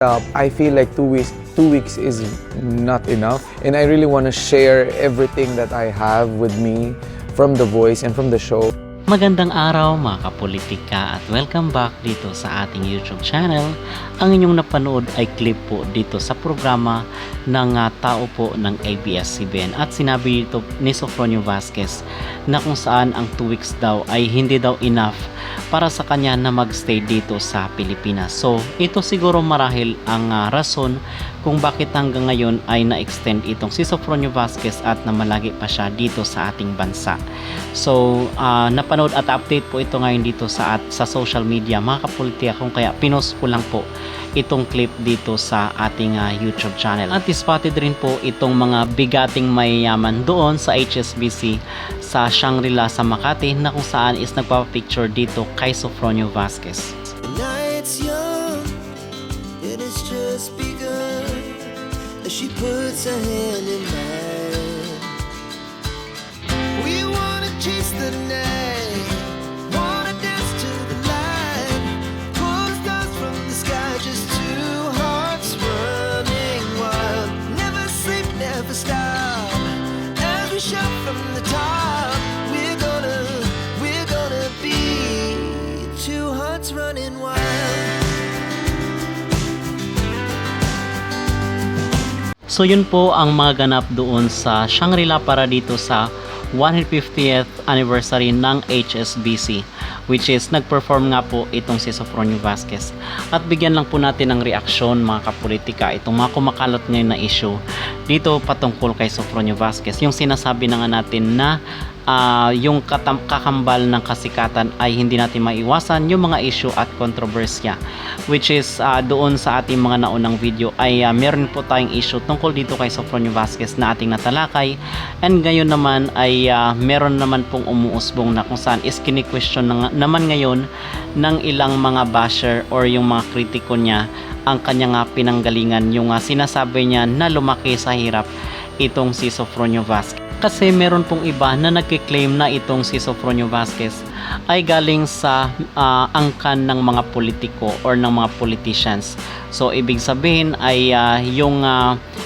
I feel like 2 weeks is not enough, and I really want to share everything that I have with me from The Voice and from the show. Magandang araw mga kapolitika at welcome back dito sa ating YouTube channel. Ang inyong napanood ay clip po dito sa programa ng tao po ng ABS-CBN at sinabi dito ni Sofronio Vasquez na kung saan ang 2 weeks daw ay hindi daw enough para sa kanya na magstay dito sa Pilipinas. So ito siguro marahil ang rason kung bakit hanggang ngayon ay na-extend itong si Sofronio Vasquez at namalagi pa siya dito sa ating bansa. So napanood at update po ito ngayon dito sa social media mga kapolitika, kung kaya pinost ko lang po itong clip dito sa ating YouTube channel. At spotted rin po itong mga bigating mayayaman doon sa HSBC sa Shangri-La sa Makati na kung saan is nagpapapicture dito kay Sofronio Vasquez. She puts her hand in mine. We wanna chase the night, wanna dance to the light, pull stars from the sky, just two hearts running wild. Never sleep, never stop, as we shout from the top. We're gonna be two hearts running wild. So yun po ang mga ganap doon sa Shangri-La para dito sa 150th anniversary ng HSBC, which is nag-perform nga po itong si Sofronio Vasquez. At bigyan lang po natin ng reaksyon mga kapolitika itong mga kumakalat ngayon na issue dito patungkol kay Sofronio Vasquez. Yung sinasabi na nga natin na yung kakambal ng kasikatan ay hindi natin maiwasan yung mga issue at kontrobersya, which is doon sa ating mga naunang video ay meron po tayong issue tungkol dito kay Sofronio Vasquez na ating natalakay, and ngayon naman ay meron naman pong umuusbong na kung saan is kini-question naman ngayon ng ilang mga basher or yung mga kritiko niya ang kanyang pinanggalingan, yung sinasabi niya na lumaki sa hirap itong si Sofronio Vasquez. Kasi meron pong iba na nagkiklaim na itong si Sofronio Vasquez ay galing sa angkan ng mga politiko or ng mga politicians. So ibig sabihin ay yung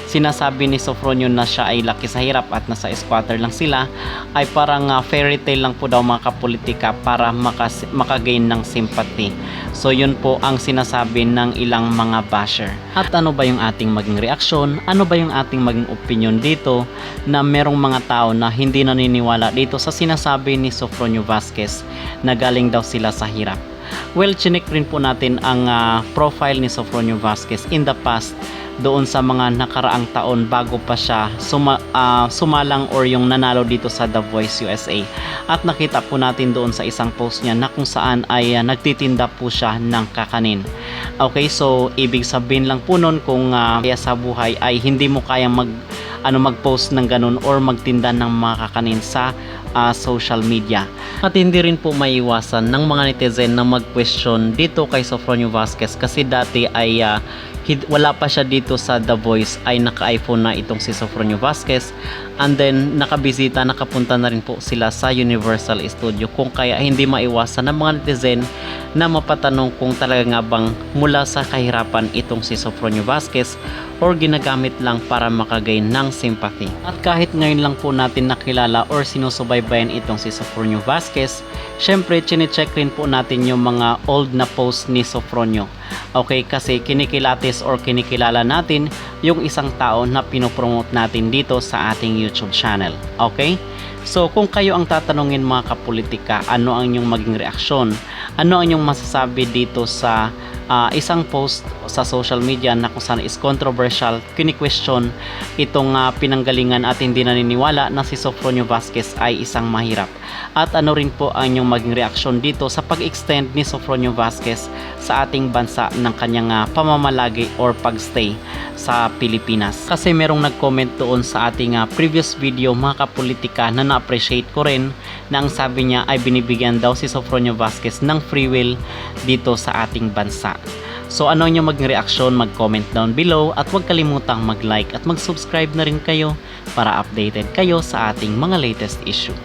sinasabi ni Sofronio na siya ay laki sa hirap at nasa squatter lang sila ay parang fairy tale lang po daw mga kapolitika para makagain ng sympathy. So yun po ang sinasabi ng ilang mga basher. At ano ba yung ating maging reaksyon? Ano ba yung ating maging opinion dito na merong mga tao na hindi naniniwala dito sa sinasabi ni Sofronio Vasquez na galing daw sila sa hirap? Well, chinek rin po natin ang profile ni Sofronio Vasquez in the past doon sa mga nakaraang taon bago pa siya sumalang or yung nanalo dito sa The Voice USA. At nakita po natin doon sa isang post niya na kung saan ay nagtitinda po siya ng kakanin. Okay, so ibig sabihin lang po nun kung kaya sa buhay ay hindi mo kayang mag-post ng ganun or magtinda ng mga kakanin sa social media. At hindi rin po maiwasan ng mga netizen na mag-question dito kay Sofronio Vasquez kasi dati ay wala pa siya dito sa The Voice ay naka-iPhone na itong si Sofronio Vasquez, and then nakabisita, nakapunta na rin po sila sa Universal Studio, kung kaya hindi maiwasan ng mga netizen na mapatanong kung talaga nga bang mula sa kahirapan itong si Sofronio Vasquez or ginagamit lang para makagain ng sympathy. At kahit ngayon lang po natin nakilala or sinusubaybayan itong si Sofronio Vasquez, syempre chinecheck rin po natin yung mga old na post ni Sofronio. Okay, kasi kinikilatis or kinikilala natin yung isang tao na pinopromote natin dito sa ating YouTube channel. Okay? So kung kayo ang tatanungin mga kapolitika, ano ang inyong maging reaksyon? Ano ang inyong masasabi dito sa isang post sa social media na kung saan is controversial, kini-question itong pinanggalingan at hindi naniniwala na si Sofronio Vasquez ay isang mahirap? At ano rin po ang inyong maging reaksyon dito sa pag-extend ni Sofronio Vasquez sa ating bansa ng kanyang pamamalagi or pagstay sa Pilipinas? Kasi merong nag-comment doon sa ating previous video mga kapolitika na na-appreciate ko rin na ang sabi niya ay binibigyan daw si Sofronio Vasquez ng free will dito sa ating bansa. So ano nyo maging reaksyon, mag-comment down below at huwag kalimutang mag-like at mag-subscribe na rin kayo para updated kayo sa ating mga latest issue.